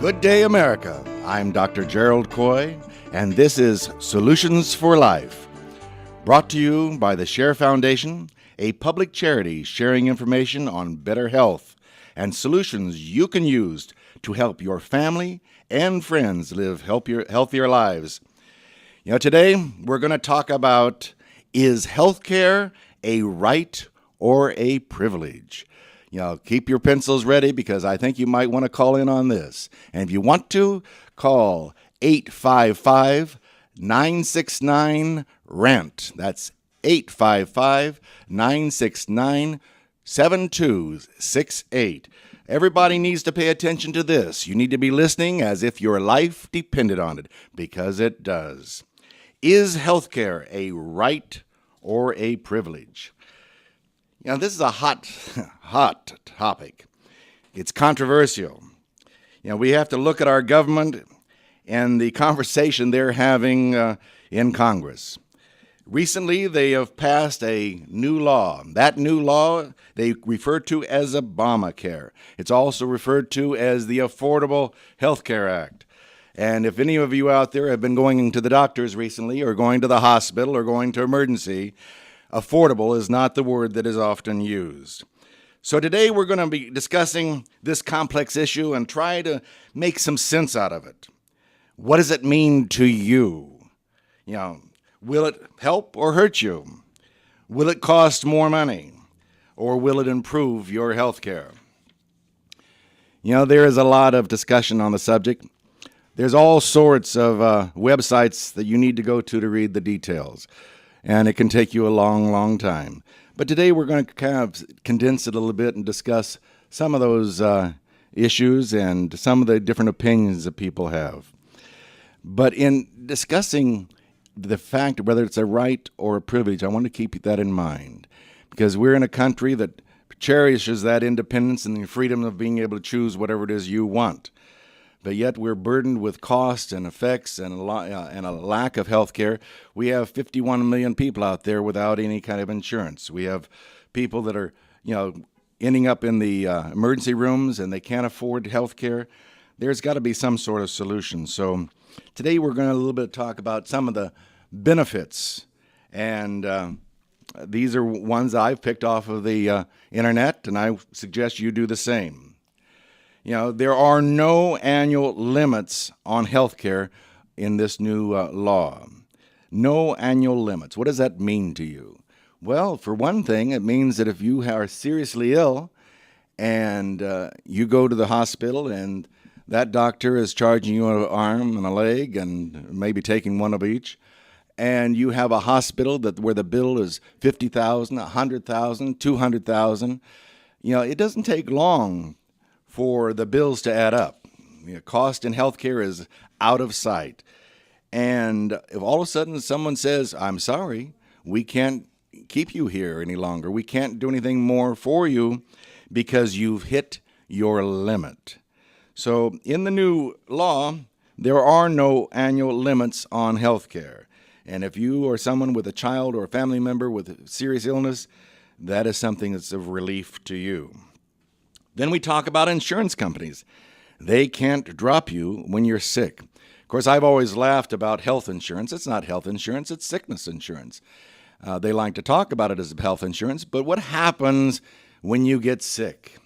Good day, America. I'm Dr. Gerald Coy, and this is Solutions for Life, brought to you by the Share Foundation, a public charity sharing information on better health and solutions you can use to help your family and friends live healthier lives. Today we're going to talk about, is healthcare a right or a privilege? Keep your pencils ready because I think you might want to call in on this. And if you want to, call 855-969-RANT. That's 855-969-7268. Everybody needs to pay attention to this. You need to be listening as if your life depended on it, because it does. Is healthcare a right or a privilege? This is a hot topic. It's controversial. We have to look at our government and the conversation they're having in Congress. Recently, they have passed a new law. That new law they refer to as Obamacare. It's also referred to as the Affordable Health Care Act. And if any of you out there have been going to the doctors recently, or going to the hospital, or going to emergency, affordable is not the word that is often used. So today we're going to be discussing this complex issue and try to make some sense out of it. What does it mean to you? Will it help or hurt you? Will it cost more money? Or will it improve your health care? There is a lot of discussion on the subject. There's all sorts of websites that you need to go to read the details. And it can take you a long, long time. But today we're going to kind of condense it a little bit and discuss some of those issues and some of the different opinions that people have. But in discussing the fact of whether it's a right or a privilege, I want to keep that in mind, because we're in a country that cherishes that independence and the freedom of being able to choose whatever it is you want. But yet we're burdened with costs and effects and a lack of health care. We have 51 million people out there without any kind of insurance. We have people that are, ending up in the emergency rooms and they can't afford health care. There's got to be some sort of solution. So today we're going to a little bit talk about some of the benefits. And these are ones I've picked off of the internet, and I suggest you do the same. There are no annual limits on health care in this new law. No annual limits. What does that mean to you? Well, for one thing, it means that if you are seriously ill and you go to the hospital and that doctor is charging you an arm and a leg and maybe taking one of each, and you have a hospital where the bill is $50,000, $100,000, $200,000, it doesn't take long for the bills to add up. Cost in healthcare is out of sight. And if all of a sudden someone says, I'm sorry, we can't keep you here any longer, we can't do anything more for you because you've hit your limit. So in the new law, there are no annual limits on healthcare. And if you or someone with a child or a family member with a serious illness, that is something that's of relief to you. Then we talk about insurance companies. They can't drop you when you're sick. Of course, I've always laughed about health insurance. It's not health insurance, it's sickness insurance. They like to talk about it as health insurance, but what happens when you get sick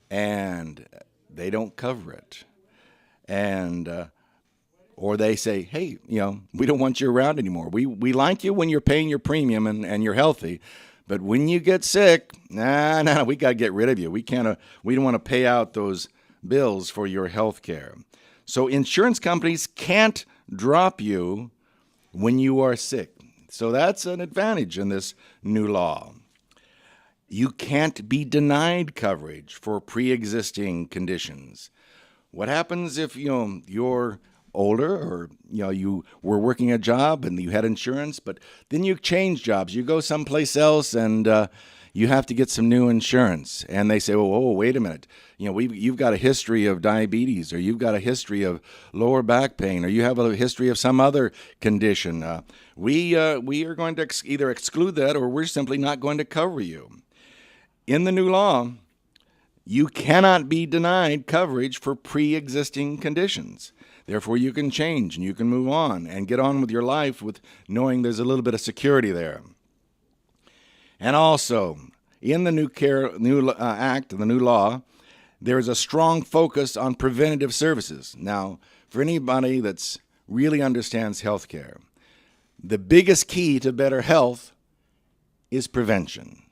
and they don't cover it? And or they say, hey, we don't want you around anymore. We like you when you're paying your premium and you're healthy. But when you get sick, no, we got to get rid of you. We don't want to pay out those bills for your health care. So insurance companies can't drop you when you are sick. So that's an advantage in this new law. You can't be denied coverage for pre-existing conditions. What happens if, you're older, or you were working a job and you had insurance, but then you change jobs, you go someplace else, and you have to get some new insurance, and they say, oh, wait a minute, you've got a history of diabetes, or you've got a history of lower back pain, or you have a history of some other condition. We are going to either exclude that, or we're simply not going to cover you. In the new law, You cannot be denied coverage for pre-existing conditions. Therefore, you can change and you can move on and get on with your life with knowing there's a little bit of security there. And also, in the new act, the new law, there is a strong focus on preventative services. Now, for anybody that's really understands healthcare, the biggest key to better health is prevention.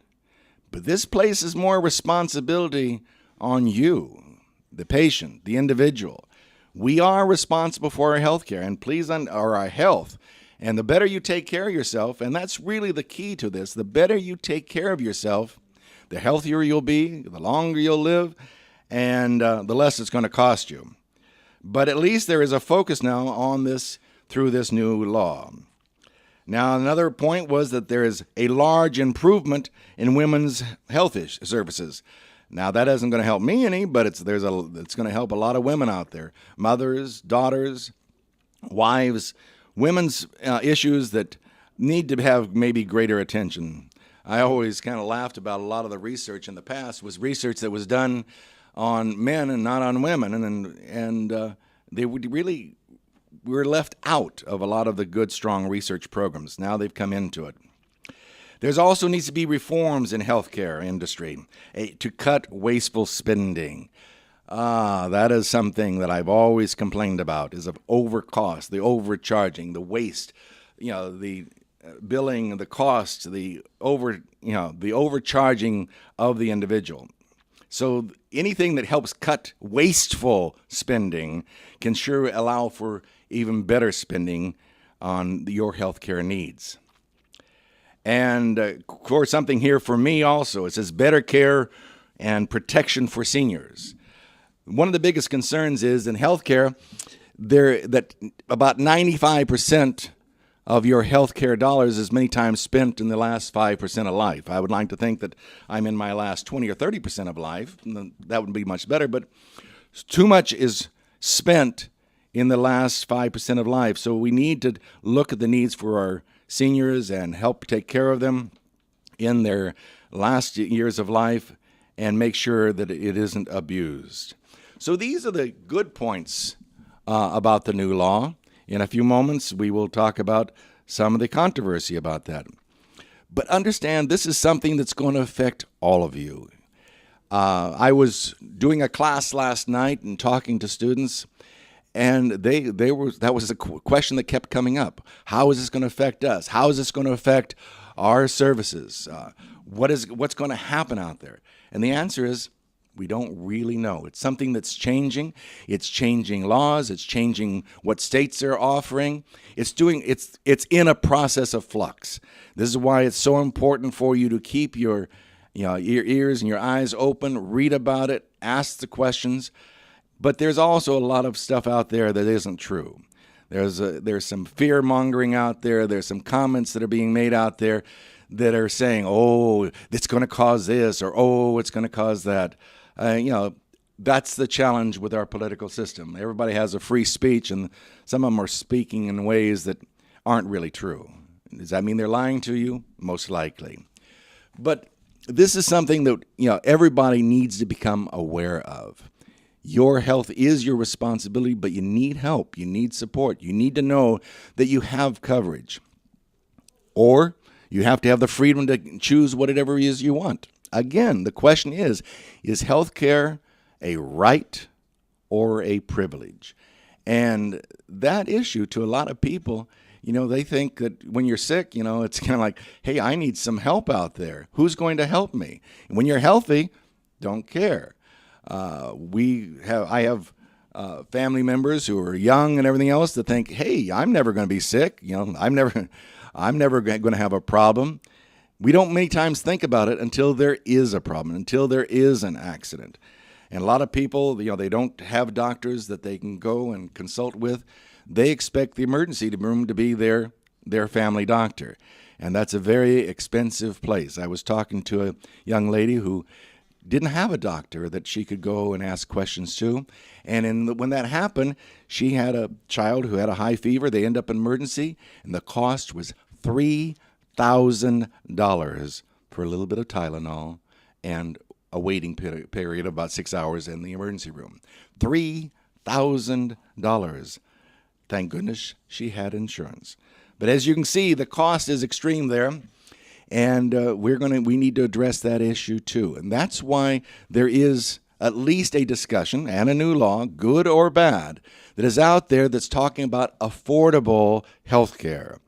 But this places more responsibility on you, the patient, the individual. We are responsible for our healthcare and our health. And the better you take care of yourself, and that's really the key to this, the better you take care of yourself, the healthier you'll be, the longer you'll live, and the less it's going to cost you. But at least there is a focus now on this through this new law. Now, another point was that there is a large improvement in women's health services. Now, that isn't going to help me any, but it's going to help a lot of women out there. Mothers, daughters, wives, women's issues that need to have maybe greater attention. I always kind of laughed about a lot of the research in the past was research that was done on men and not on women, and they would really were left out of a lot of the good, strong research programs. Now they've come into it. There's also needs to be reforms in healthcare industry to cut wasteful spending. That is something that I've always complained about, is of overcost, the overcharging, the waste, the billing, the cost, the overcharging of the individual. So anything that helps cut wasteful spending can sure allow for even better spending on your healthcare needs. And of course, something here for me also, it says better care and protection for seniors. One of the biggest concerns is in healthcare that about 95% of your healthcare dollars is many times spent in the last 5% of life. I would like to think that I'm in my last 20 or 30% of life. That would be much better, but too much is spent in the last 5% of life. So we need to look at the needs for our seniors and help take care of them in their last years of life and make sure that it isn't abused. So these are the good points about the new law. In a few moments, we will talk about some of the controversy about that. But understand, this is something that's going to affect all of you. I was doing a class last night and talking to students, and that was a question that kept coming up. How is this going to affect us? How is this going to affect our services? What's going to happen out there? And the answer is, we don't really know. It's something that's changing. It's changing laws. It's changing what states are offering. It's in a process of flux. This is why it's so important for you to keep your ears and your eyes open, read about it, ask the questions. But there's also a lot of stuff out there that isn't true. There's some fear mongering out there. There's some comments that are being made out there that are saying, oh, it's going to cause this, or oh, it's going to cause that. That's the challenge with our political system. Everybody has a free speech, and some of them are speaking in ways that aren't really true. Does that mean they're lying to you? Most likely. But this is something that everybody needs to become aware of. Your health is your responsibility, but you need help. You need support. You need to know that you have coverage. Or you have to have the freedom to choose whatever it is you want. Again, the question is health care a right or a privilege? And that issue, to a lot of people, they think that when you're sick, it's kind of like, hey, I need some help out there. Who's going to help me? And when you're healthy, don't care. I have family members who are young and everything else that think, hey, I'm never going to be sick. I'm never going to have a problem. We don't many times think about it until there is a problem, until there is an accident. And a lot of people, they don't have doctors that they can go and consult with. They expect the emergency room to be their family doctor. And that's a very expensive place. I was talking to a young lady who didn't have a doctor that she could go and ask questions to. And when that happened, she had a child who had a high fever. They end up in emergency, and the cost was $3,000 for a little bit of Tylenol and a waiting period of about 6 hours in the emergency room. $3,000. Thank goodness she had insurance. But as you can see, the cost is extreme there, and we need to address that issue too. And that's why there is at least a discussion and a new law, good or bad, that is out there that's talking about affordable health care.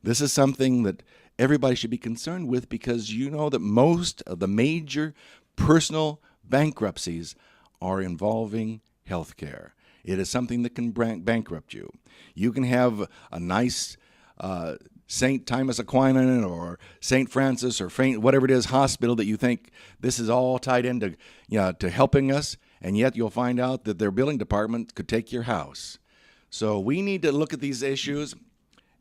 This is something that everybody should be concerned with, because you know that most of the major personal bankruptcies are involving health care. It is something that can bankrupt you. You can have a nice St. Thomas Aquinas or St. Francis or whatever it is hospital that you think this is all tied into to helping us, and yet you'll find out that their billing department could take your house. So we need to look at these issues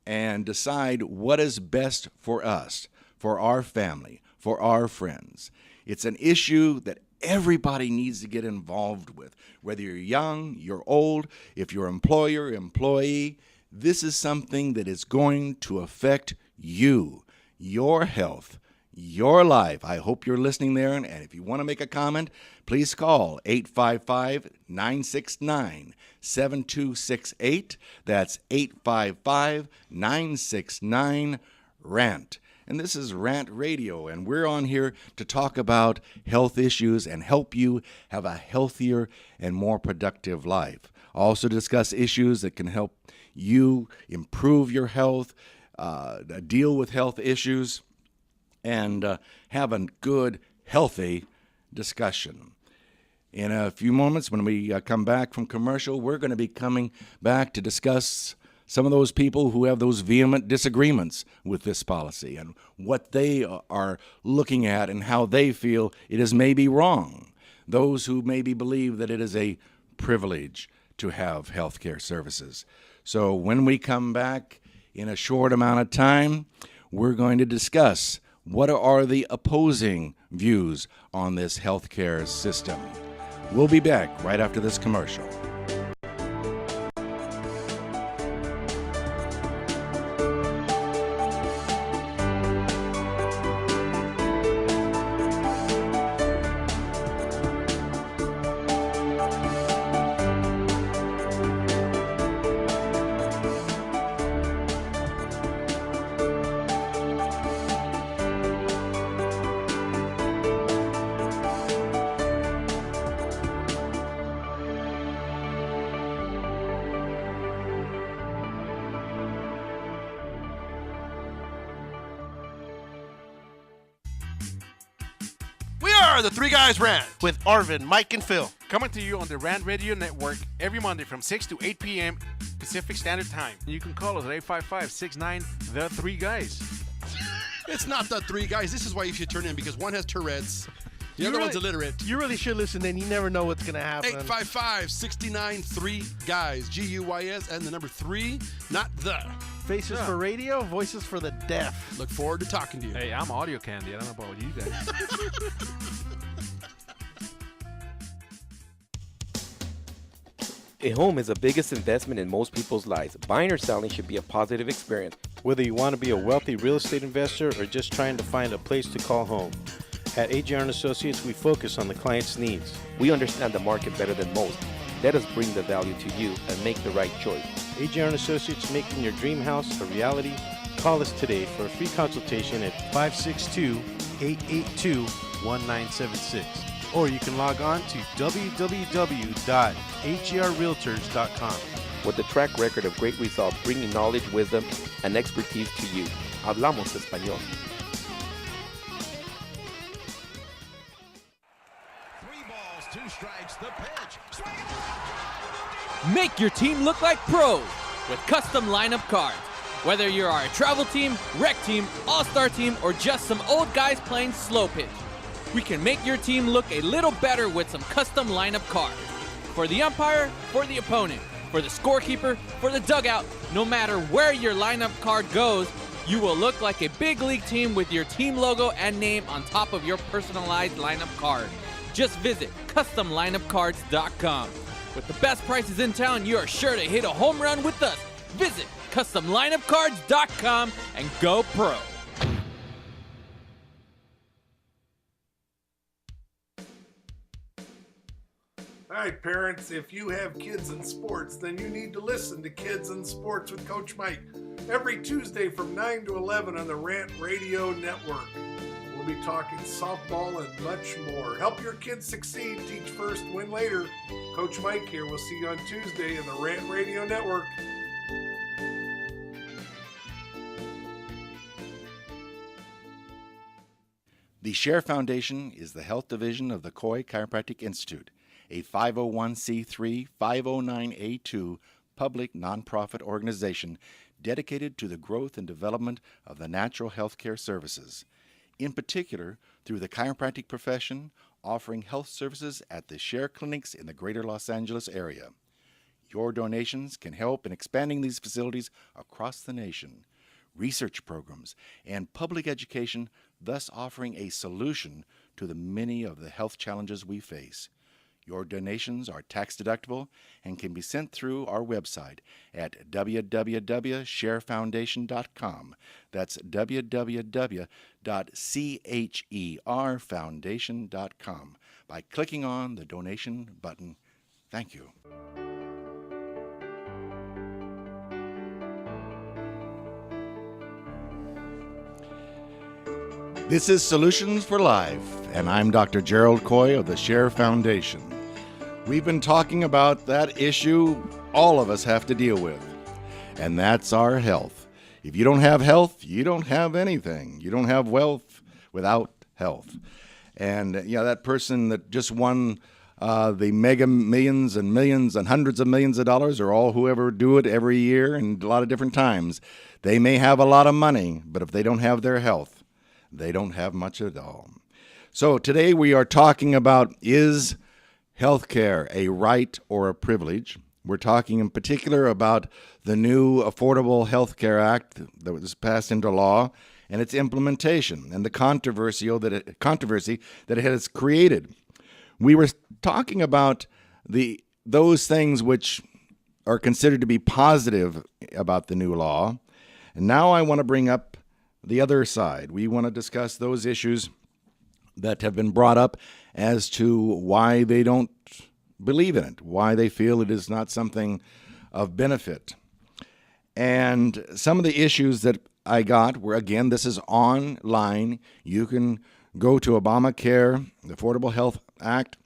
and decide what is best for us, for our family, for our friends. It's an issue that everybody needs to get involved with, whether you're young, you're old, if you're employer, employee. This is something that is going to affect you, your health, your life. I hope you're listening there, and if you want to make a comment, please call 855-969-7268. That's 855-969-RANT. And this is Rant Radio, and we're on here to talk about health issues and help you have a healthier and more productive life. Also discuss issues that can help you improve your health, deal with health issues, and have a good, healthy discussion. In a few moments, when we come back from commercial, we're going to be coming back to discuss some of those people who have those vehement disagreements with this policy and what they are looking at and how they feel it is maybe wrong. Those who maybe believe that it is a privilege to have health care services. So when we come back in a short amount of time, we're going to discuss what are the opposing views on this health care system. We'll be back right after this commercial. The Three Guys Rant with Arvin, Mike, and Phil. coming to you on the Rant Radio Network every Monday from 6 to 8 p.m. Pacific Standard Time. You can call us at 855-69-THE-3-GUYS. It's not the three guys. This is why you should turn in, because one has Tourette's. The other one's illiterate. You really should listen in. You never know what's going to happen. 855-69-3-GUYS. G-U-Y-S and the number 3, not the. Faces for radio, voices for the deaf. Look forward to talking to you. Hey, I'm audio candy. I don't know about you guys. A home is the biggest investment in most people's lives. Buying or selling should be a positive experience. Whether you want to be a wealthy real estate investor or just trying to find a place to call home. At AJR & Associates, we focus on the client's needs. We understand the market better than most. Let us bring the value to you and make the right choice. AJR & Associates, making your dream house a reality. Call us today for a free consultation at 562-882-1976. Or you can log on to www.hrrealtors.com. With a track record of great results, bringing knowledge, wisdom, and expertise to you. Hablamos español. Make your team look like pros with custom lineup cards. Whether you are a travel team, rec team, all-star team, or just some old guys playing slow pitch, we can make your team look a little better with some custom lineup cards. For the umpire, for the opponent, for the scorekeeper, for the dugout, no matter where your lineup card goes, you will look like a big league team with your team logo and name on top of your personalized lineup card. Just visit CustomLineupCards.com. With the best prices in town, you are sure to hit a home run with us. Visit CustomLineupCards.com and go pro. right, parents, if you have kids in sports, then you need to listen to Kids in Sports with Coach Mike every Tuesday from 9 to 11 on the Rant Radio Network. We'll be talking softball and much more. Help your kids succeed. Teach first, win later. Coach Mike here. We'll see you on Tuesday in the Rant Radio Network. The Share Foundation is the health division of the Coy Chiropractic Institute, a 501c3 509A2 public nonprofit organization dedicated to the growth and development of the natural health care services, in particular through the chiropractic profession, offering health services at the Share clinics in the greater Los Angeles area. Your donations can help in expanding these facilities across the nation, research programs, and public education, thus offering a solution to the many of the health challenges we face. Your donations are tax-deductible and can be sent through our website at www.sharefoundation.com. That's www.cherfoundation.com by clicking on the donation button. Thank you. This is Solutions for Life, and I'm Dr. Gerald Coy of the Share Foundation. We've been talking about that issue all of us have to deal with, and that's our health. If you don't have health, you don't have anything. You don't have wealth without health. And that person that just won the mega millions and millions and hundreds of millions of dollars, or all whoever do it every year and a lot of different times, they may have a lot of money, but if they don't have their health, they don't have much at all. So today we are talking about, is healthcare a right or a privilege? We're talking in particular about the new Affordable Health Care Act that was passed into law and its implementation and the controversy that it has created. We were talking about those things which are considered to be positive about the new law. And now I want to bring up the other side. We want to discuss those issues that have been brought up as to why they don't believe in it, why they feel it is not something of benefit. And some of the issues that I got were, again, this is online. You can go to Obamacare, the Affordable Health Act,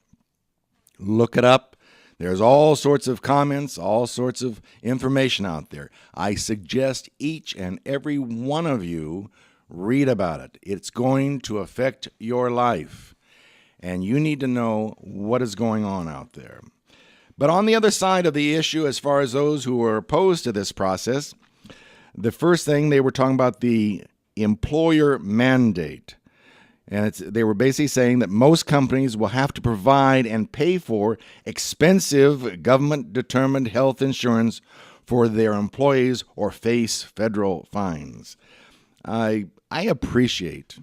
look it up. There's all sorts of comments, all sorts of information out there. I suggest each and every one of you read about it. It's going to affect your life, and you need to know what is going on out there. But on the other side of the issue, as far as those who are opposed to this process, the first thing they were talking about the employer mandate. And they were basically saying that most companies will have to provide and pay for expensive government-determined health insurance for their employees or face federal fines. I appreciate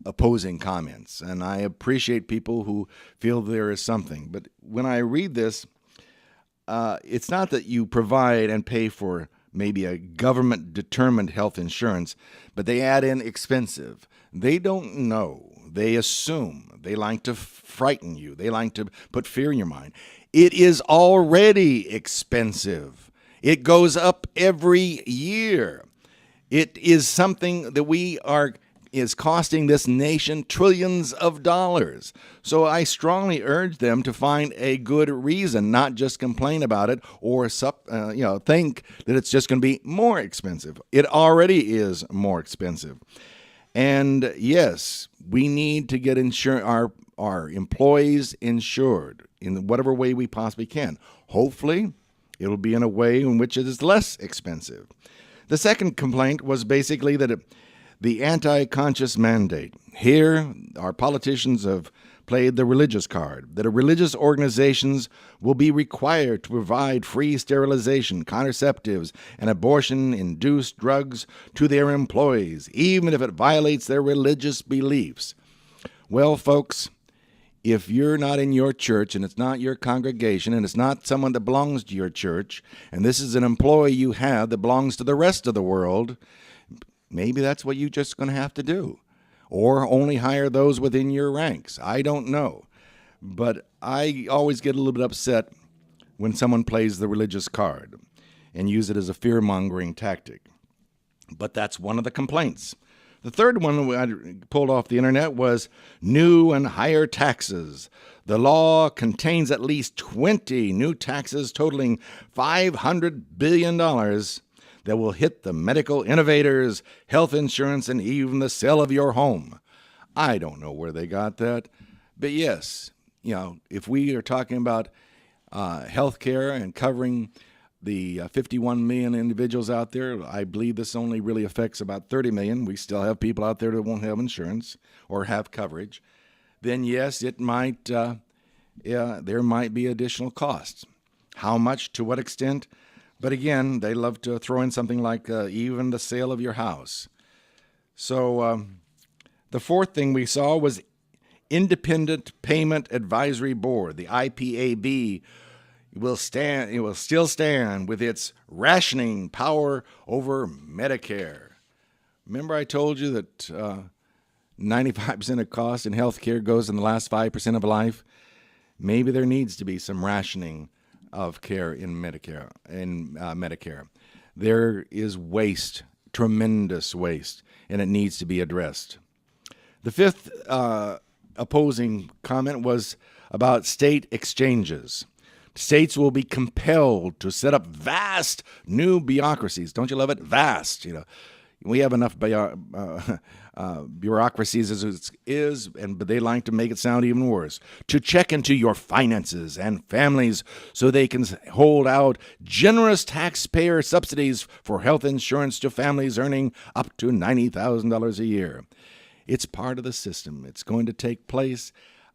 opposing comments, and I appreciate people who feel there is something. But when I read this, it's not that you provide and pay for maybe a government-determined health insurance, but they add in expensive. They don't know. They assume. They like to frighten you. They like to put fear in your mind. It is already expensive. It goes up every year. It is something that is costing this nation trillions of dollars. So I strongly urge them to find a good reason, not just complain about it or think that it's just going to be more expensive. It already is more expensive. And yes, we need to get our employees insured in whatever way we possibly can. Hopefully, it'll be in a way in which it is less expensive. The second complaint was basically that the anti-conscious mandate. Here, our politicians have played the religious card, that religious organizations will be required to provide free sterilization, contraceptives, and abortion-induced drugs to their employees, even if it violates their religious beliefs. Well, folks, if you're not in your church and it's not your congregation and it's not someone that belongs to your church, and this is an employee you have that belongs to the rest of the world, maybe that's what you're just going to have to do. Or only hire those within your ranks. I don't know. But I always get a little bit upset when someone plays the religious card and use it as a fear-mongering tactic. But that's one of the complaints. The third one I pulled off the internet was new and higher taxes. The law contains at least 20 new taxes totaling $500 billion that will hit the medical innovators, health insurance, and even the sale of your home. I don't know where they got that. But yes, if we are talking about health care and covering the 51 million individuals out there, I believe this only really affects about 30 million. We still have people out there that won't have insurance or have coverage. Then yes, it might, there might be additional costs. How much, to what extent? But again, they love to throw in something like even the sale of your house. So the fourth thing we saw was Independent Payment Advisory Board, the IPAB, it will still stand with its rationing power over Medicare. Remember I told you that 95% of cost in health care goes in the last 5% of life? Maybe there needs to be some rationing of care in Medicare. There is waste, tremendous waste, and it needs to be addressed. The fifth opposing comment was about state exchanges. States will be compelled to set up vast new bureaucracies. Don't you love it? Vast. We have enough bureaucracies as it is, but they like to make it sound even worse. To check into your finances and families so they can hold out generous taxpayer subsidies for health insurance to families earning up to $90,000 a year. It's part of the system. It's going to take place.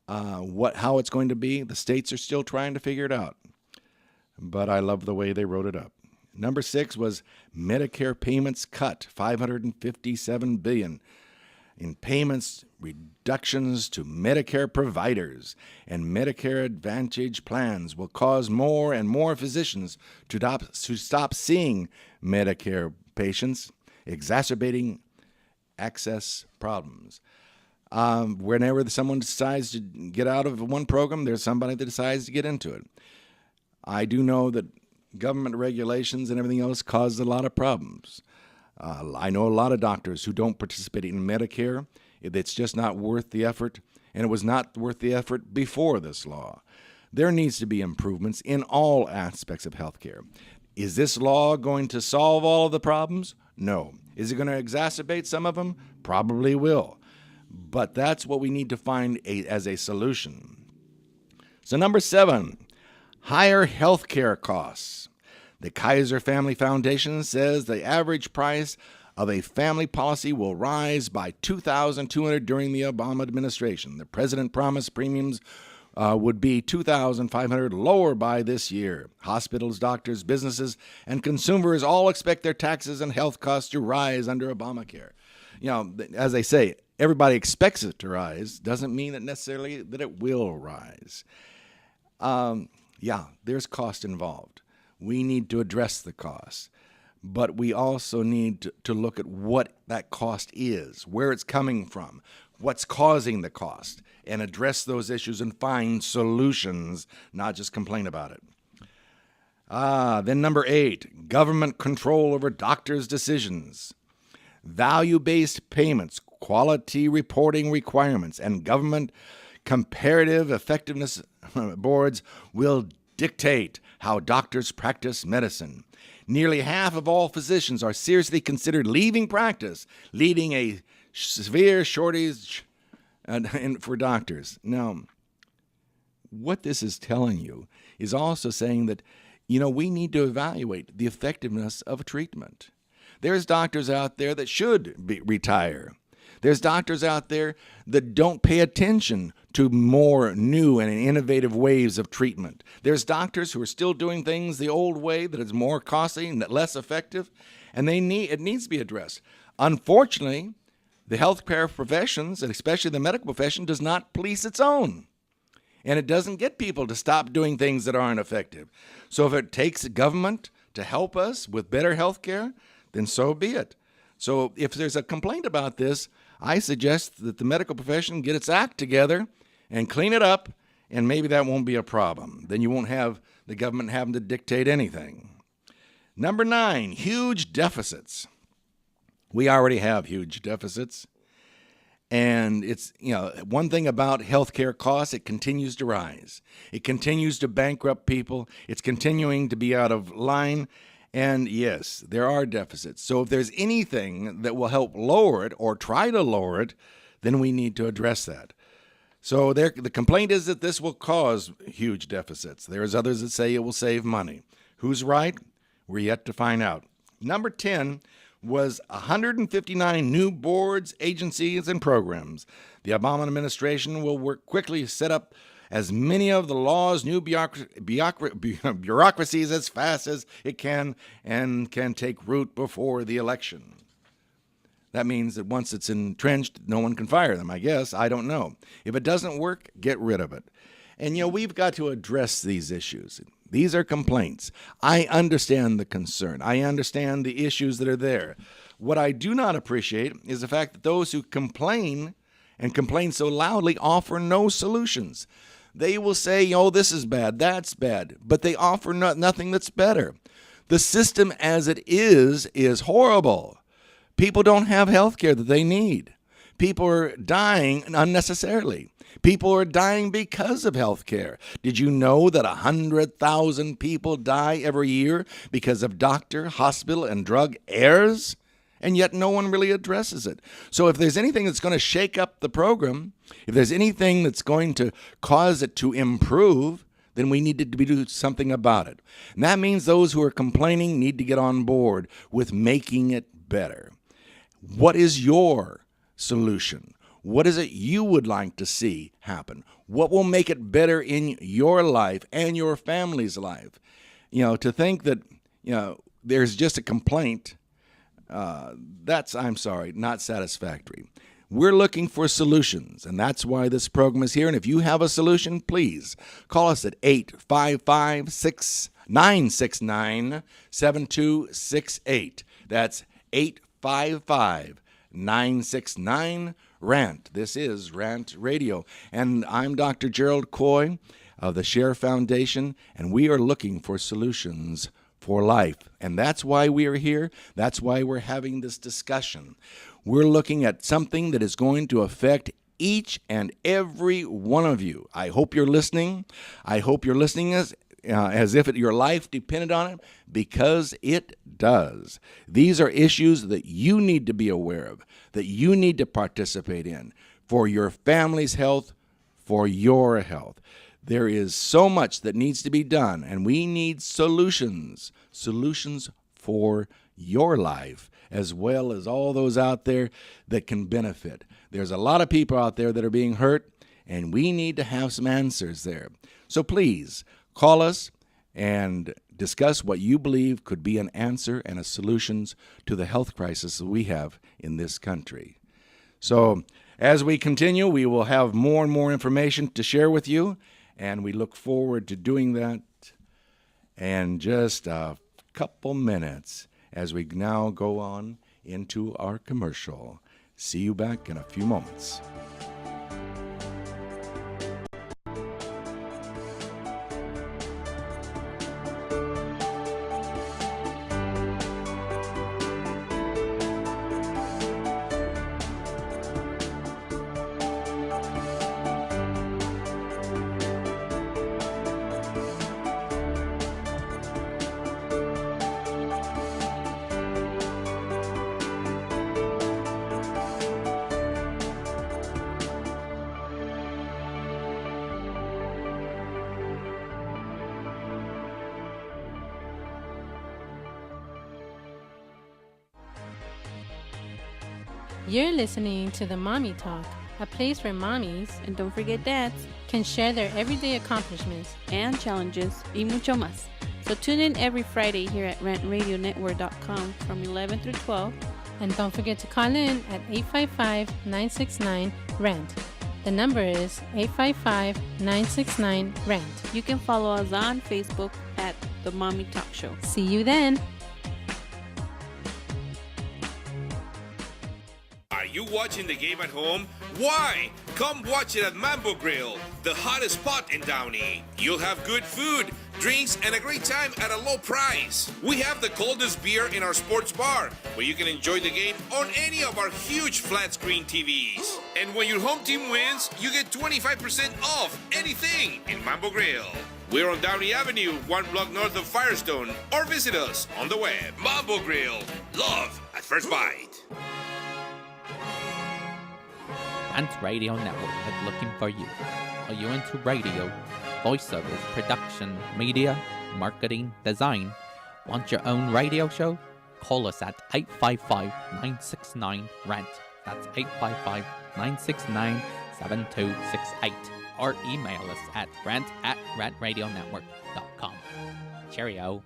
How it's going to be, the states are still trying to figure it out. But I love the way they wrote it up. Number 6 was Medicare payments cut, $557 billion in payments reductions to Medicare providers, and Medicare Advantage plans will cause more and more physicians to stop seeing Medicare patients, exacerbating access problems. Whenever someone decides to get out of one program, there's somebody that decides to get into it. I do know that government regulations and everything else cause a lot of problems. I know a lot of doctors who don't participate in Medicare. It's just not worth the effort, and it was not worth the effort before this law. There needs to be improvements in all aspects of healthcare. Is this law going to solve all of the problems? No. Is it going to exacerbate some of them? Probably will. But that's what we need to find as a solution. So number 7, higher health care costs. The Kaiser Family Foundation says the average price of a family policy will rise by $2,200 during the Obama administration. The president promised premiums would be $2,500 lower by this year. Hospitals, doctors, businesses, and consumers all expect their taxes and health costs to rise under Obamacare. As they say, everybody expects it to rise. Doesn't mean that necessarily that it will rise. There's cost involved. We need to address the cost. But we also need to look at what that cost is, where it's coming from, what's causing the cost, and address those issues and find solutions, not just complain about it. Then number 8, government control over doctors' decisions. Value-based payments, quality reporting requirements, and government comparative effectiveness boards will dictate how doctors practice medicine. Nearly half of all physicians are seriously considered leaving practice, leading a severe shortage for doctors. Now, what this is telling you is also saying that, we need to evaluate the effectiveness of a treatment. There's doctors out there that should retire. There's doctors out there that don't pay attention to more new and innovative ways of treatment. There's doctors who are still doing things the old way that is more costly and less effective, and it needs to be addressed. Unfortunately, the healthcare professions, and especially the medical profession, does not police its own. And it doesn't get people to stop doing things that aren't effective. So if it takes government to help us with better health care, then so be it. So if there's a complaint about this, I suggest that the medical profession get its act together and clean it up and maybe that won't be a problem. Then you won't have the government having to dictate anything. Number 9, huge deficits. We already have huge deficits. And it's, one thing about healthcare costs, it continues to rise. It continues to bankrupt people. It's continuing to be out of line. And yes, there are deficits. So if there's anything that will help lower it or try to lower it, then we need to address that. So the complaint is that this will cause huge deficits. There's others that say it will save money. Who's right? We're yet to find out. Number 10 was 159 new boards, agencies, and programs. The Obama administration will work quickly to set up as many of the laws, new bureaucracies as fast as it can and can take root before the election. That means that once it's entrenched, no one can fire them, I guess. I don't know. If it doesn't work, get rid of it. And, we've got to address these issues. These are complaints. I understand the concern. I understand the issues that are there. What I do not appreciate is the fact that those who complain and complain so loudly offer no solutions. They will say, this is bad, that's bad, but they offer nothing that's better. The system as it is horrible. People don't have health care that they need. People are dying unnecessarily. People are dying because of health care. Did you know that 100,000 people die every year because of doctor, hospital, and drug errors? And yet no one really addresses it. So if there's anything that's going to shake up the program, if there's anything that's going to cause it to improve, then we need to do something about it. And that means those who are complaining need to get on board with making it better. What is your solution? What is it you would like to see happen? What will make it better in your life and your family's life? To think that, there's just a complaint, that's, I'm sorry, not satisfactory. We're looking for solutions, and that's why this program is here. And if you have a solution, please call us at 855-969-7268. That's 855-969-RANT. This is Rant Radio. And I'm Dr. Gerald Coy of the Share Foundation, and we are looking for solutions for life. And that's why we are here. That's why we're having this discussion. We're looking at something that is going to affect each and every one of you. I hope you're listening. I hope you're listening as if your life depended on it, because it does. These are issues that you need to be aware of, that you need to participate in for your family's health, for your health. There is so much that needs to be done, and we need solutions for your life, as well as all those out there that can benefit. There's a lot of people out there that are being hurt, and we need to have some answers there. So please, call us and discuss what you believe could be an answer and a solutions to the health crisis that we have in this country. So as we continue, we will have more and more information to share with you, and we look forward to doing that in just a couple minutes as we now go on into our commercial. See you back in a few moments. You're listening to the Mommy Talk, a place where mommies, and don't forget dads, can share their everyday accomplishments and challenges y mucho más. So tune in every Friday here at rantradionetwork.com from 11 through 12. And don't forget to call in at 855-969-RANT. The number is 855-969-RANT. You can follow us on Facebook at The Mommy Talk Show. See you then. Are you watching the game at home? Why? Come watch it at Mambo Grill, the hottest spot in Downey. You'll have good food, drinks, and a great time at a low price. We have the coldest beer in our sports bar, where you can enjoy the game on any of our huge flat screen TVs. And when your home team wins, you get 25% off anything in Mambo Grill. We're on Downey Avenue, 1 block north of Firestone, or visit us on the web. Mambo Grill, love at first bite. Rant Radio Network is looking for you. Are you into radio, voiceovers, production, media, marketing, design? Want your own radio show? Call us at 855-969-RANT. That's 855-969-7268. Or email us at rant@rantradionetwork.com. Cheerio.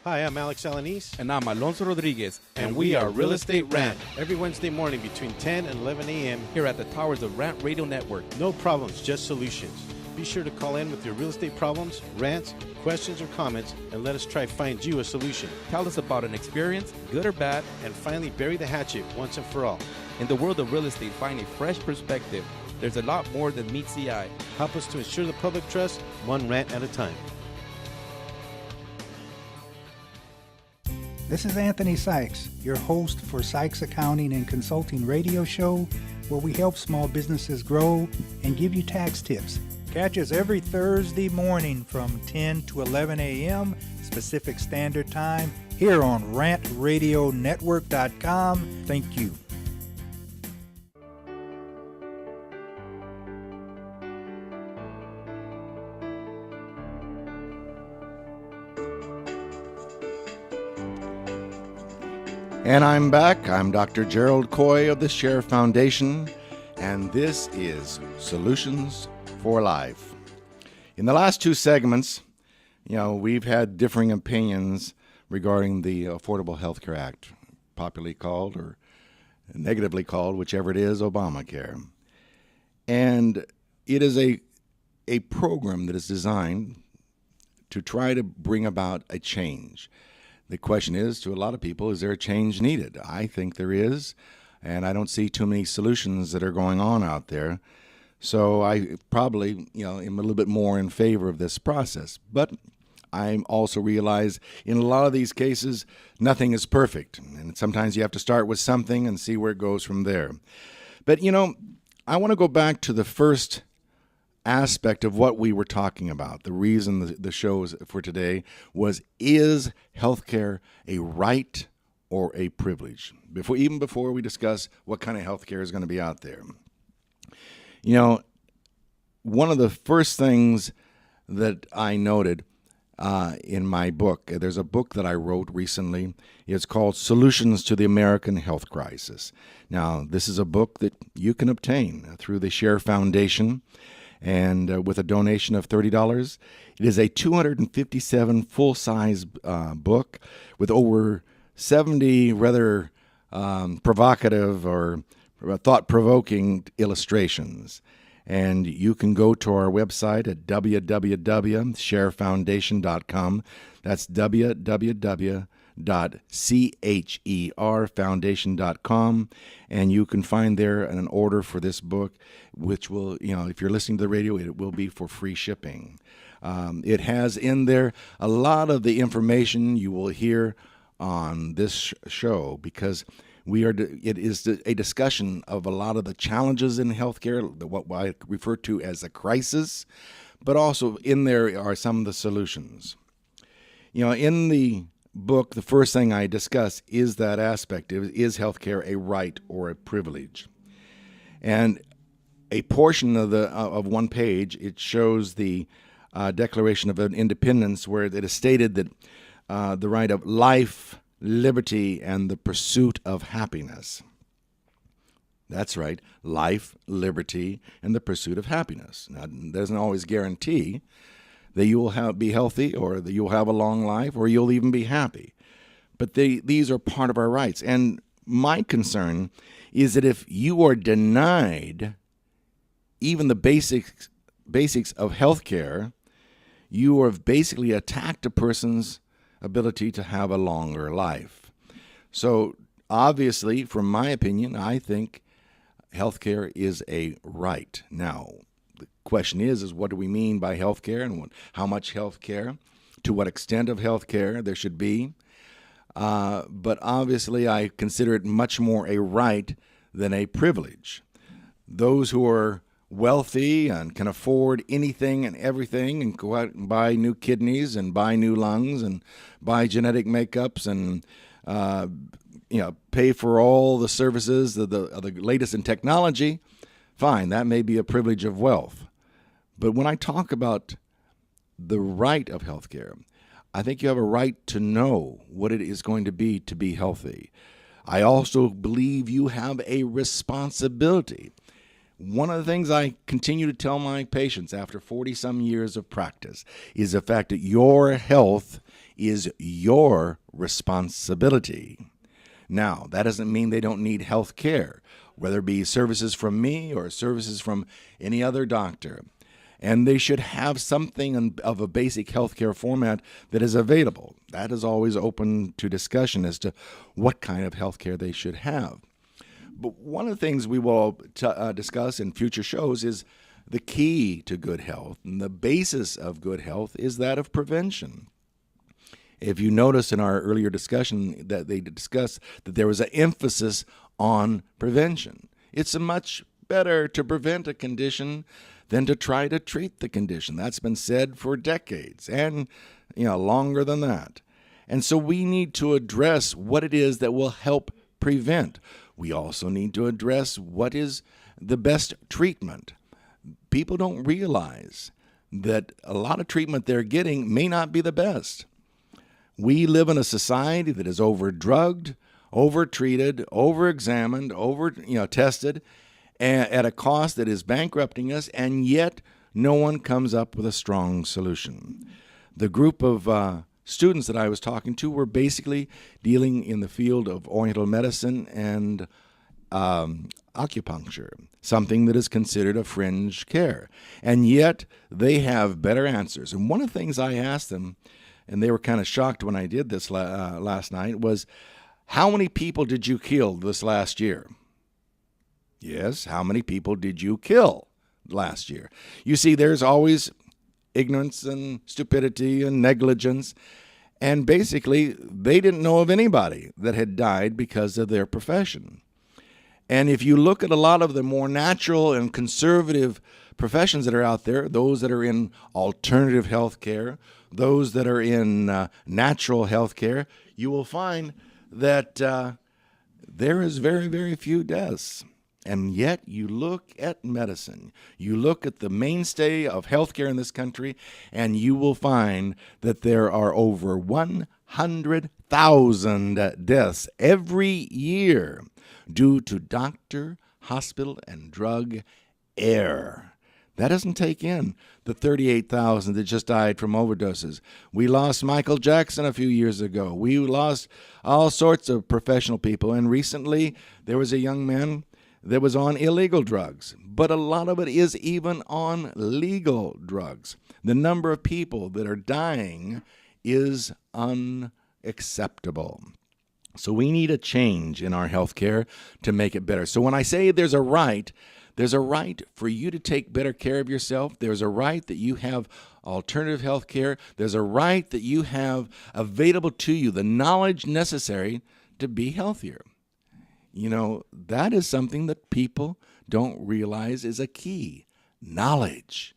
Hi, I'm Alex Alanis. And I'm Alonso Rodriguez. And we are Real Estate Rant. Every Wednesday morning between 10 and 11 a.m. here at the towers of Rant Radio Network. No problems, just solutions. Be sure to call in with your real estate problems, rants, questions, or comments, and let us try to find you a solution. Tell us about an experience, good or bad, and finally bury the hatchet once and for all. In the world of real estate, find a fresh perspective. There's a lot more than meets the eye. Help us to ensure the public trust, one rant at a time. This is Anthony Sykes, your host for Sykes Accounting and Consulting radio show, where we help small businesses grow and give you tax tips. Catch us every Thursday morning from 10 to 11 a.m. Pacific Standard Time here on rantradionetwork.com. Thank you. And I'm back. I'm Dr. Gerald Coy of the Share Foundation, and this is Solutions for Life. In the last two segments, we've had differing opinions regarding the Affordable Health Care Act, popularly called or negatively called, whichever it is, Obamacare. And it is a program that is designed to try to bring about a change. The question is, to a lot of people, is there a change needed? I think there is, and I don't see too many solutions that are going on out there. So I probably, am a little bit more in favor of this process. But I also realize in a lot of these cases, nothing is perfect. And sometimes you have to start with something and see where it goes from there. But, I want to go back to the first aspect of what we were talking about. The reason the show for today was, is healthcare a right or a privilege? Even before we discuss what kind of healthcare is going to be out there. One of the first things that I noted in my book, there's a book that I wrote recently. It's called Solutions to the American Health Crisis. Now, this is a book that you can obtain through the Share Foundation, and with a donation of $30. It is a 257 full-size book with over 70 rather provocative or thought-provoking illustrations. And you can go to our website at www.sharefoundation.com. That's www.cherfoundation.com, and you can find there an order for this book, which will, if you're listening to the radio, it will be for free shipping. It has in there a lot of the information you will hear on this show, because it is a discussion of a lot of the challenges in healthcare, what I refer to as a crisis, but also in there are some of the solutions. In the book, the first thing I discuss is that aspect. Is healthcare a right or a privilege? And a portion of one page, it shows the Declaration of Independence, where it is stated that the right of life, liberty, and the pursuit of happiness. That's right, life, liberty, and the pursuit of happiness. Now, it doesn't always guarantee that you will be healthy, or that you'll have a long life, or you'll even be happy. But these are part of our rights. And my concern is that if you are denied even the basics of health care, you have basically attacked a person's ability to have a longer life. So obviously, from my opinion, I think healthcare is a right. Now, the question is what do we mean by healthcare, and how much healthcare, to what extent of healthcare there should be? But obviously, I consider it much more a right than a privilege. Those who are wealthy and can afford anything and everything and go out and buy new kidneys and buy new lungs and buy genetic makeups and pay for all the services of the latest in technology, fine, that may be a privilege of wealth. But when I talk about the right of healthcare, I think you have a right to know what it is going to be healthy. I also believe you have a responsibility. One of the things I continue to tell my patients after 40-some years of practice is the fact that your health is your responsibility. Now, that doesn't mean they don't need health care, whether it be services from me or services from any other doctor. And they should have something of a basic healthcare format that is available. That is always open to discussion as to what kind of healthcare they should have. But one of the things we will discuss in future shows is the key to good health. And the basis of good health is that of prevention. If you notice in our earlier discussion that they discussed that there was an emphasis on prevention. It's much better to prevent a condition than to try to treat the condition. That's been said for decades and longer than that. And so we need to address what it is that will help prevent. We also need to address what is the best treatment. People don't realize that a lot of treatment they're getting may not be the best. We live in a society that is over-drugged, over-treated, over-examined, over-tested, at a cost that is bankrupting us, and yet no one comes up with a strong solution. The group of students that I was talking to were basically dealing in the field of Oriental medicine and acupuncture, something that is considered a fringe care. And yet they have better answers. And one of the things I asked them, and they were kind of shocked when I did this last night, was, how many people did you kill this last year? Yes, how many people did you kill last year? You see, there's always ignorance and stupidity and negligence. And basically, they didn't know of anybody that had died because of their profession. And if you look at a lot of the more natural and conservative professions that are out there, those that are in alternative health care, those that are in natural health care, you will find that there is very, very few deaths. And yet you look at medicine, you look at the mainstay of healthcare in this country, and you will find that there are over 100,000 deaths every year due to doctor, hospital, and drug error. That doesn't take in the 38,000 that just died from overdoses. We lost Michael Jackson a few years ago. We lost all sorts of professional people. And recently there was a young man that was on illegal drugs, but a lot of it is even on legal drugs. The number of people that are dying is unacceptable. So we need a change in our health care to make it better. So when I say there's a right for you to take better care of yourself. There's a right that you have alternative health care. There's a right that you have available to you the knowledge necessary to be healthier. That is something that people don't realize is a key. Knowledge.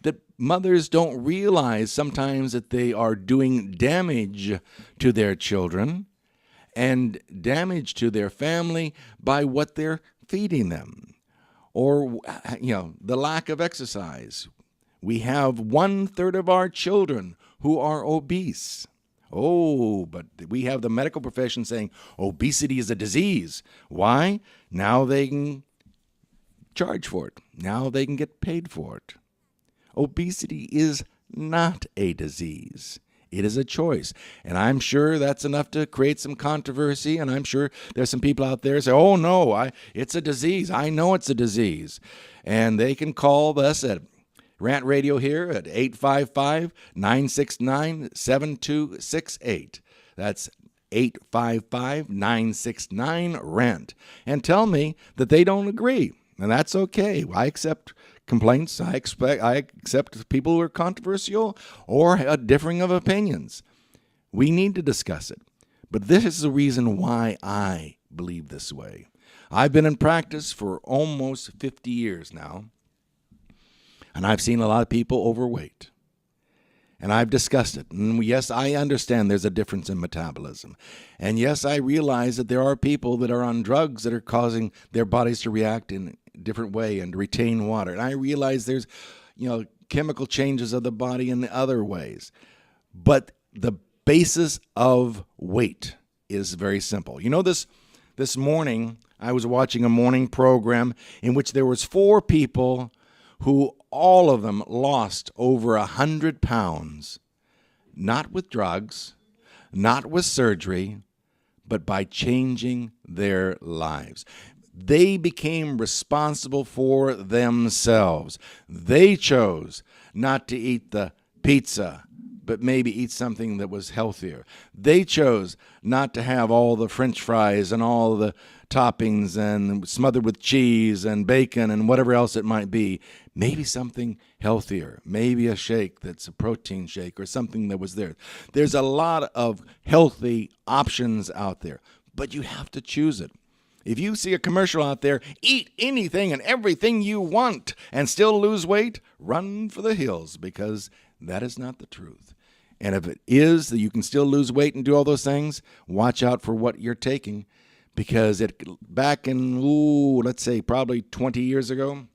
That mothers don't realize sometimes that they are doing damage to their children and damage to their family by what they're feeding them. Or, the lack of exercise. We have 1/3 of our children who are obese. Oh, but we have the medical profession saying obesity is a disease. Why? Now they can charge for it. Now they can get paid for it. Obesity is not a disease. It is a choice. And I'm sure that's enough to create some controversy. And I'm sure there's some people out there who say, oh, no, it's a disease. I know it's a disease. And they can call us at Rant Radio here at 855-969-7268. That's 855-969-RANT. And tell me that they don't agree. And that's okay. I accept complaints. I accept people who are controversial or differing of opinions. We need to discuss it. But this is the reason why I believe this way. I've been in practice for almost 50 years now, and I've seen a lot of people overweight. And I've discussed it. And yes, I understand there's a difference in metabolism. And yes, I realize that there are people that are on drugs that are causing their bodies to react in a different way and to retain water. And I realize there's, chemical changes of the body in other ways. But the basis of weight is very simple. This morning, I was watching a morning program in which there was 4 people who all of them lost over 100 pounds, not with drugs, not with surgery, but by changing their lives. They became responsible for themselves. They chose not to eat the pizza, but maybe eat something that was healthier. They chose not to have all the French fries and all the toppings and smothered with cheese and bacon and whatever else it might be. Maybe something healthier, maybe a shake that's a protein shake or something that was there. There's a lot of healthy options out there, but you have to choose it. If you see a commercial out there, eat anything and everything you want and still lose weight, run for the hills, because that is not the truth. And if it is that you can still lose weight and do all those things, watch out for what you're taking, because back in, let's say probably 20 years ago,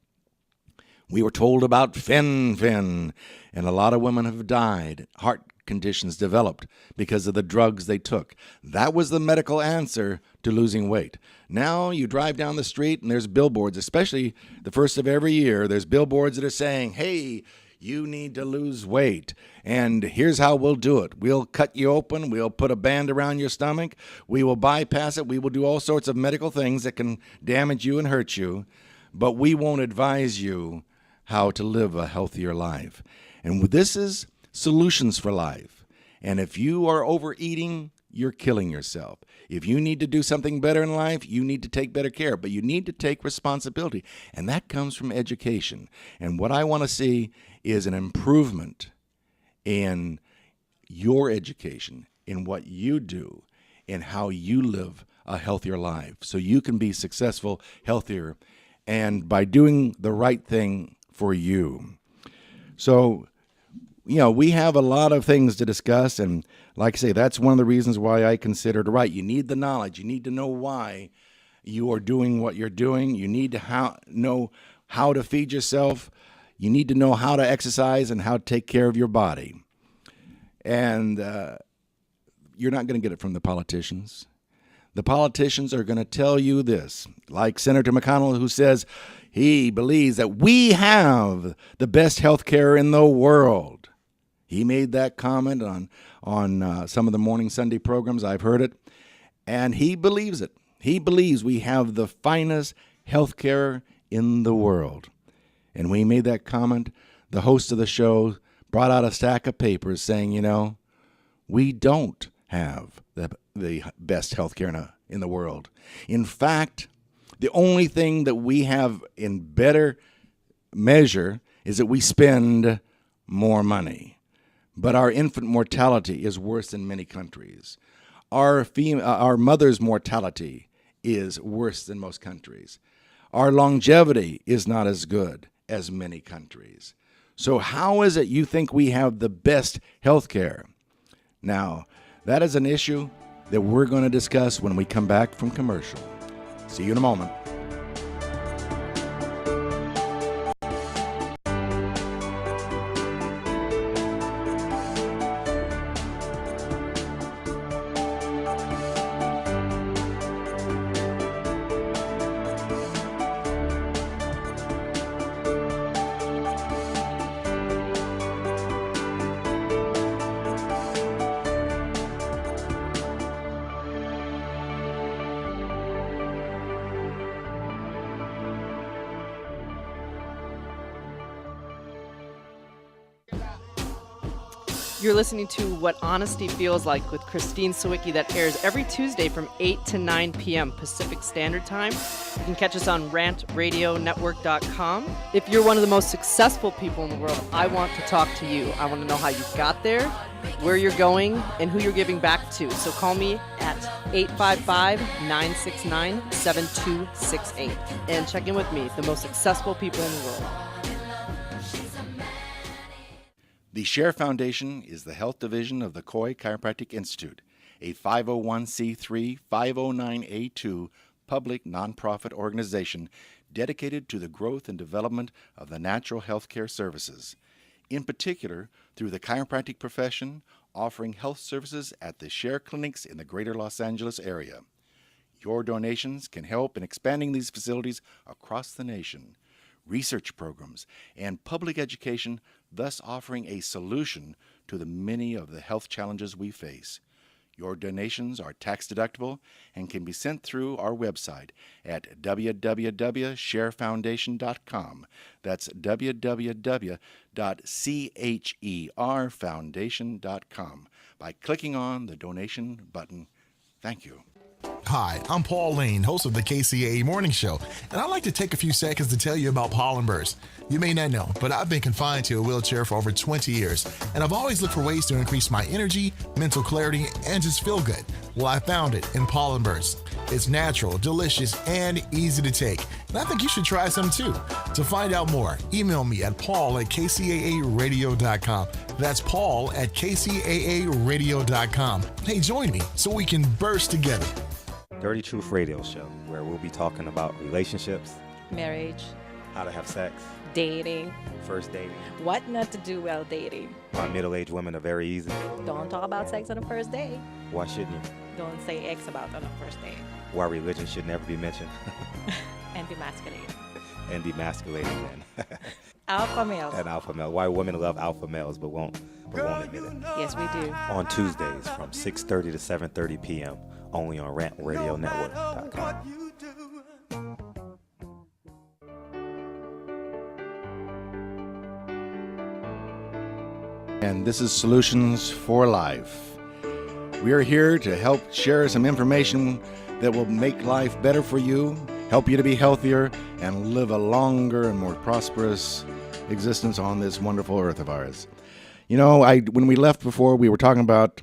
we were told about fen, and a lot of women have died. Heart conditions developed because of the drugs they took. That was the medical answer to losing weight. Now you drive down the street and there's billboards, especially the first of every year, there's billboards that are saying, hey, you need to lose weight, and here's how we'll do it. We'll cut you open. We'll put a band around your stomach. We will bypass it. We will do all sorts of medical things that can damage you and hurt you, but we won't advise you how to live a healthier life. And this is Solutions for Life. And if you are overeating, you're killing yourself. If you need to do something better in life, you need to take better care, but you need to take responsibility. And that comes from education. And what I want to see is an improvement in your education, in what you do, in how you live a healthier life, so you can be successful, healthier, and by doing the right thing for you. So, we have a lot of things to discuss, and like I say, that's one of the reasons why I consider it right. You need the knowledge. You need to know why you are doing what you're doing. You need to know how to feed yourself. You need to know how to exercise and how to take care of your body. And you're not going to get it from the politicians. The politicians are going to tell you this, like Senator McConnell, who says he believes that we have the best health care in the world. He made that comment on some of the morning Sunday programs. I've heard it. And he believes it. He believes we have the finest health care in the world. And when he made that comment, the host of the show brought out a stack of papers saying, we don't have the best health care in the world. In fact, the only thing that we have in better measure is that we spend more money. But our infant mortality is worse in many countries. Our mother's mortality is worse than most countries. Our longevity is not as good as many countries. So how is it you think we have the best health care? Now, that is an issue that we're going to discuss when we come back from commercial. See you in a moment. You're listening to What Honesty Feels Like with Christine Sawicki that airs every Tuesday from 8 to 9 p.m. Pacific Standard Time. You can catch us on rantradionetwork.com. If you're one of the most successful people in the world, I want to talk to you. I want to know how you got there, where you're going, and who you're giving back to. So call me at 855-969-7268 and check in with me, the most successful people in the world. The Share Foundation is the health division of the Coy Chiropractic Institute, a 501c3 509A2 public nonprofit organization dedicated to the growth and development of the natural health care services, in particular through the chiropractic profession, offering health services at the Share clinics in the greater Los Angeles area. Your donations can help in expanding these facilities across the nation, research programs, and public education, thus offering a solution to the many of the health challenges we face. Your donations are tax-deductible and can be sent through our website at www.sharefoundation.com. That's www.cherfoundation.com by clicking on the donation button. Thank you. Hi, I'm Paul Lane, host of the KCAA Morning Show, and I'd like to take a few seconds to tell you about pollen bursts. You may not know, but I've been confined to a wheelchair for over 20 years, and I've always looked for ways to increase my energy, mental clarity, and just feel good. Well, I found it in pollen bursts. It's natural, delicious, and easy to take, and I think you should try some too. To find out more, email me at paul@kcaaradio.com. That's paul@kcaaradio.com. Hey, join me so we can burst together. Dirty Truth Radio Show, where we'll be talking about relationships, marriage, how to have sex, dating, first dating, what not to do while dating. Why middle-aged women are very easy. Don't talk about sex on the first date. Why shouldn't you? Don't say X about on the first date. Why religion should never be mentioned. And demasculated. And demasculated men. Alpha males. And alpha males. Why women love alpha males but won't admit it. Yes, we do. On Tuesdays from 6:30 to 7:30 p.m. only on rantradionetwork.com. And this is Solutions for Life. We are here to help share some information that will make life better for you, help you to be healthier, and live a longer and more prosperous existence on this wonderful earth of ours. You know, when we left before, we were talking about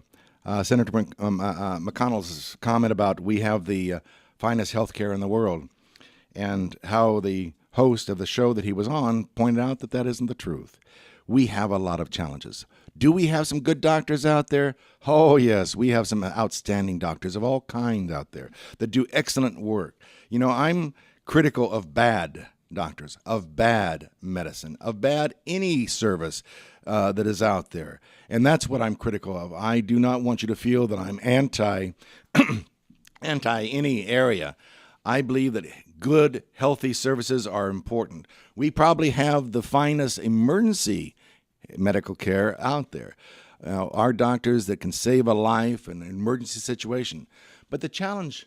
Senator McConnell's comment about we have the finest health care in the world, and how the host of the show that he was on pointed out that that isn't the truth. We have a lot of challenges. Do we have some good doctors out there? Oh, yes, we have some outstanding doctors of all kinds out there that do excellent work. You know, I'm critical of bad doctors, of bad medicine, of bad any service that is out there. And that's what I'm critical of. I do not want you to feel that I'm anti any area. I believe that good, healthy services are important. We probably have the finest emergency medical care out there. Our doctors that can save a life in an emergency situation. But the challenge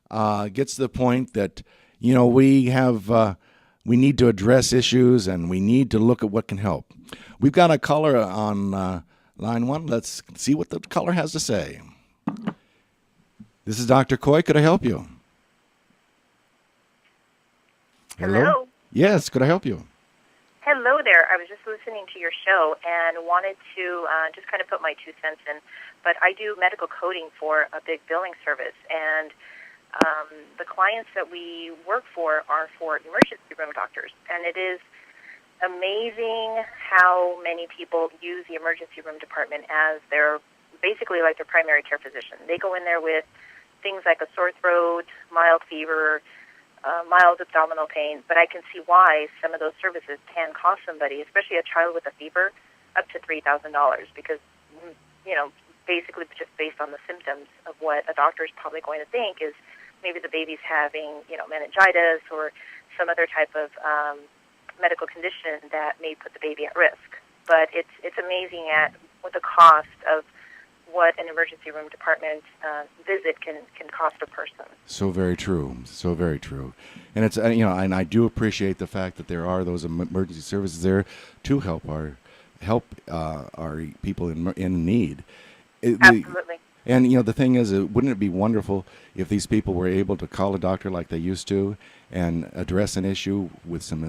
gets to the point that, you know, we need to address issues and we need to look at what can help. We've got a caller on line one. Let's see what the caller has to say. This is Dr. Coy. Could I help you? Hello? Yes, could I help you? Hello there. I was just listening to your show and wanted to just kind of put my 2 cents in. But I do medical coding for a big billing service, and the clients that we work for are for emergency room doctors. And it is amazing how many people use the emergency room department as their, basically like their primary care physician. They go in there with things like a sore throat, mild fever, mild abdominal pain, but I can see why some of those services can cost somebody, especially a child with a fever, up to $3,000 because, you know, basically just based on the symptoms of what a doctor is probably going to think is maybe the baby's having, you know, meningitis or some other type of medical condition that may put the baby at risk. But it's amazing at what the cost of what an emergency room department visit can cost a person. So very true. So very true. And it's, you know, and I do appreciate the fact that there are those emergency services there to help our help our people in need. Absolutely. And the thing is, wouldn't it be wonderful if these people were able to call a doctor like they used to and address an issue with some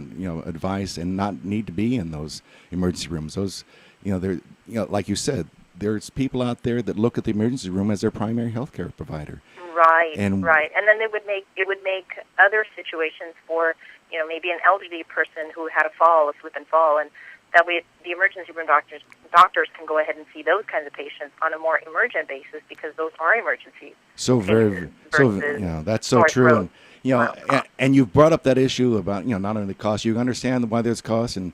advice and not need to be in those emergency rooms? Those they're like you said, there's people out there that look at the emergency room as their primary health care provider. Right, And right. And then it would make other situations for, maybe an elderly person who had a fall, a slip and fall, and that way the emergency room doctors can go ahead and see those kinds of patients on a more emergent basis because those are emergencies. That's so true. And you've brought up that issue about, not only the cost, you understand why there's costs, and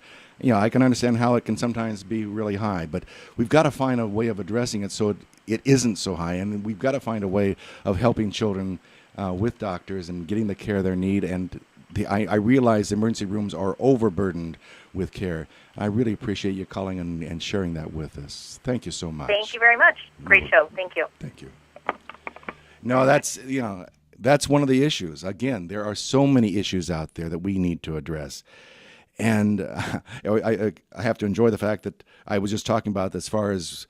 I can understand how it can sometimes be really high, but we've got to find a way of addressing it so it isn't so high, and we've got to find a way of helping children with doctors and getting the care they need. And I realize emergency rooms are overburdened with care. I really appreciate you calling and sharing that with us. Thank you so much. Thank you very much. Great show. Thank you. Thank you. No, that's one of the issues. Again, there are so many issues out there that we need to address. And I have to enjoy the fact that I was just talking about as far as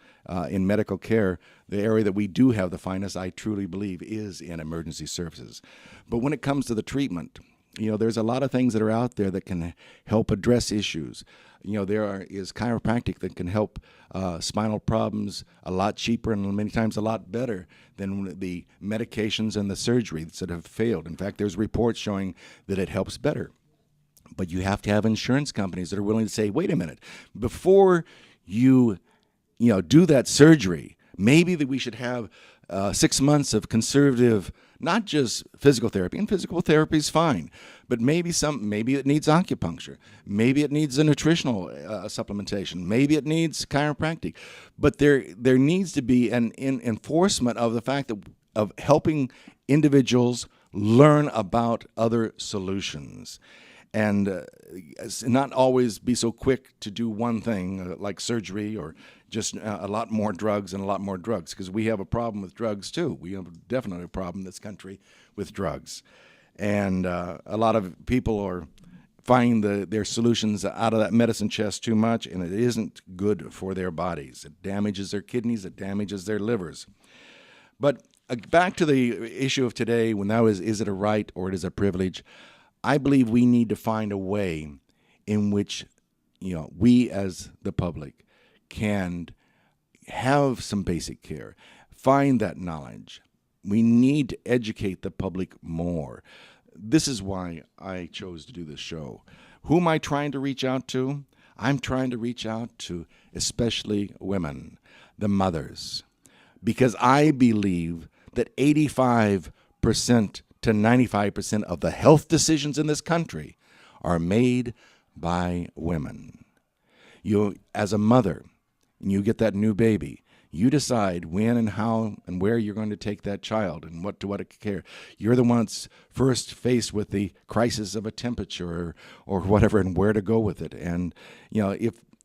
in medical care, the area that we do have the finest, I truly believe, is in emergency services. But when it comes to the treatment, there's a lot of things that are out there that can help address issues. There is chiropractic that can help spinal problems a lot cheaper and many times a lot better than the medications and the surgeries that have failed. In fact, there's reports showing that it helps better. But you have to have insurance companies that are willing to say, wait a minute, before you do that surgery, maybe that we should have 6 months of conservative, not just physical therapy, and physical therapy is fine, but maybe it needs acupuncture, maybe it needs a nutritional supplementation, maybe it needs chiropractic, but there needs to be an enforcement of the fact of helping individuals learn about other solutions. And not always be so quick to do one thing like surgery or just a lot more drugs and a lot more drugs, because we have a problem with drugs too. We have definitely a problem in this country with drugs. And a lot of people are finding their solutions out of that medicine chest too much, and it isn't good for their bodies. It damages their kidneys, it damages their livers. But back to the issue of today, when that was, is it a right or it is a privilege? I believe we need to find a way in which, we as the public can have some basic care, find that knowledge. We need to educate the public more. This is why I chose to do this show. Who am I trying to reach out to? I'm trying to reach out to especially women, the mothers, because I believe that 85% to 95% of the health decisions in this country are made by women. You, as a mother, you get that new baby, you decide when and how and where you're going to take that child and what care. You're the one that's first faced with the crisis of a temperature or whatever and where to go with it. And,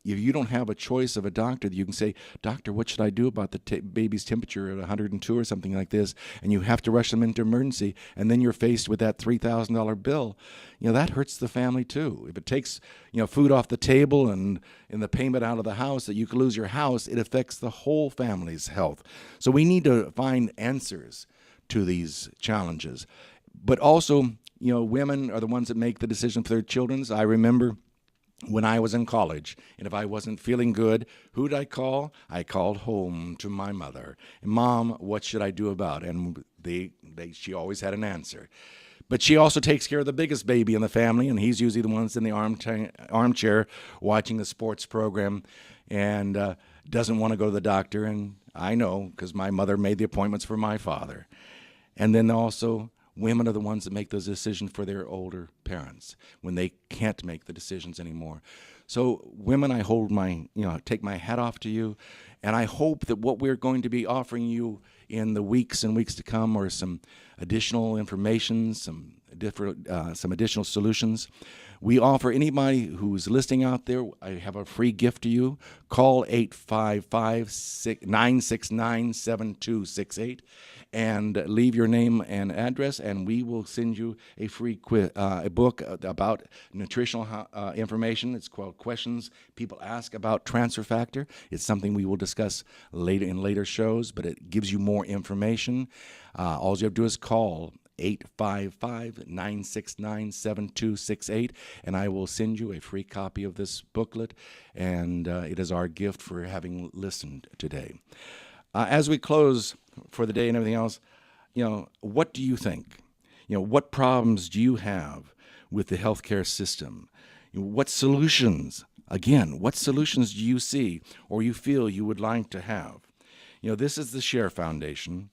if you don't have a choice of a doctor that you can say, doctor, what should I do about the baby's temperature at 102 or something like this, and you have to rush them into emergency, and then you're faced with that $3,000 bill, that hurts the family too. If it takes, food off the table and the payment out of the house, that you could lose your house, it affects the whole family's health. So we need to find answers to these challenges. But also, women are the ones that make the decision for their children. I remember when I was in college, and if I wasn't feeling good, who'd I call? I called home to my mother. Mom, what should I do about it? And she always had an answer. But she also takes care of the biggest baby in the family, and he's usually the one that's in the armchair watching the sports program and doesn't want to go to the doctor. And I know, because my mother made the appointments for my father. And then also, women are the ones that make those decisions for their older parents when they can't make the decisions anymore. So women, I take my hat off to you, and I hope that what we're going to be offering you in the weeks and weeks to come are some additional information, some some additional solutions. We offer anybody who's listening out there, I have a free gift to you. Call 855-969-7268 and leave your name and address, and we will send you a free a book about nutritional information. It's called Questions People Ask About Transfer Factor. It's something we will discuss later in later shows, but it gives you more information. All you have to do is call 855-969-7268, and I will send you a free copy of this booklet, and it is our gift for having listened today. As we close for the day and everything else, what do you think? What problems do you have with the healthcare system? What solutions, what solutions do you see or you feel you would like to have? This is the Share Foundation.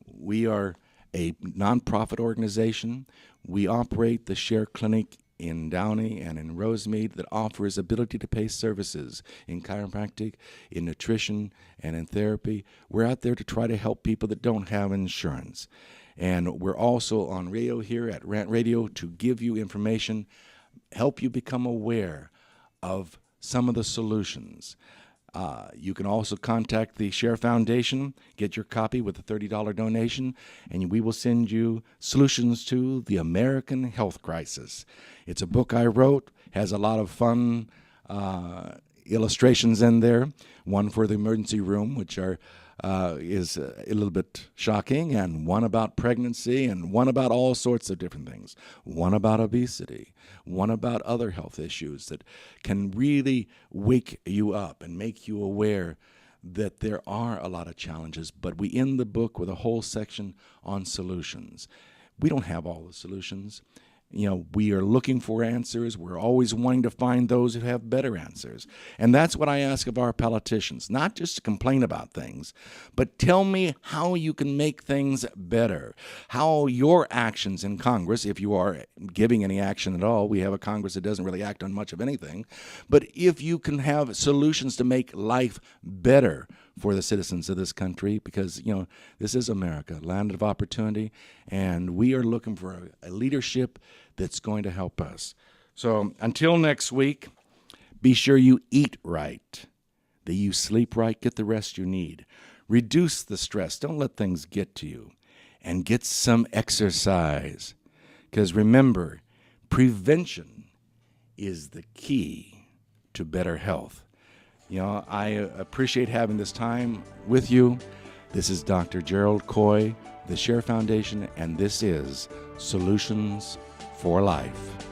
We are a nonprofit organization. We operate the Share Clinic in Downey and in Rosemead that offers ability to pay services in chiropractic, in nutrition, and in therapy. We're out there to try to help people that don't have insurance. And we're also on radio here at Rant Radio to give you information, help you become aware of some of the solutions. You can also contact the Share Foundation, get your copy with a $30 donation, and we will send you Solutions to the American Health Crisis. It's a book I wrote, has a lot of fun illustrations in there, one for the emergency room, which is a little bit shocking, and one about pregnancy, and one about all sorts of different things, one about obesity, one about other health issues that can really wake you up and make you aware that there are a lot of challenges, but we end the book with a whole section on solutions. We don't have all the solutions. We are looking for answers. We're always wanting to find those who have better answers. And that's what I ask of our politicians, not just to complain about things, but tell me how you can make things better, how your actions in Congress, if you are giving any action at all, we have a Congress that doesn't really act on much of anything, but if you can have solutions to make life better for the citizens of this country, because, this is America, land of opportunity, and we are looking for a leadership that's going to help us. So until next week, be sure you eat right, that you sleep right, get the rest you need. Reduce the stress. Don't let things get to you. And get some exercise. Because remember, prevention is the key to better health. I appreciate having this time with you. This is Dr. Gerald Coy, the Share Foundation, and this is Solutions for Life.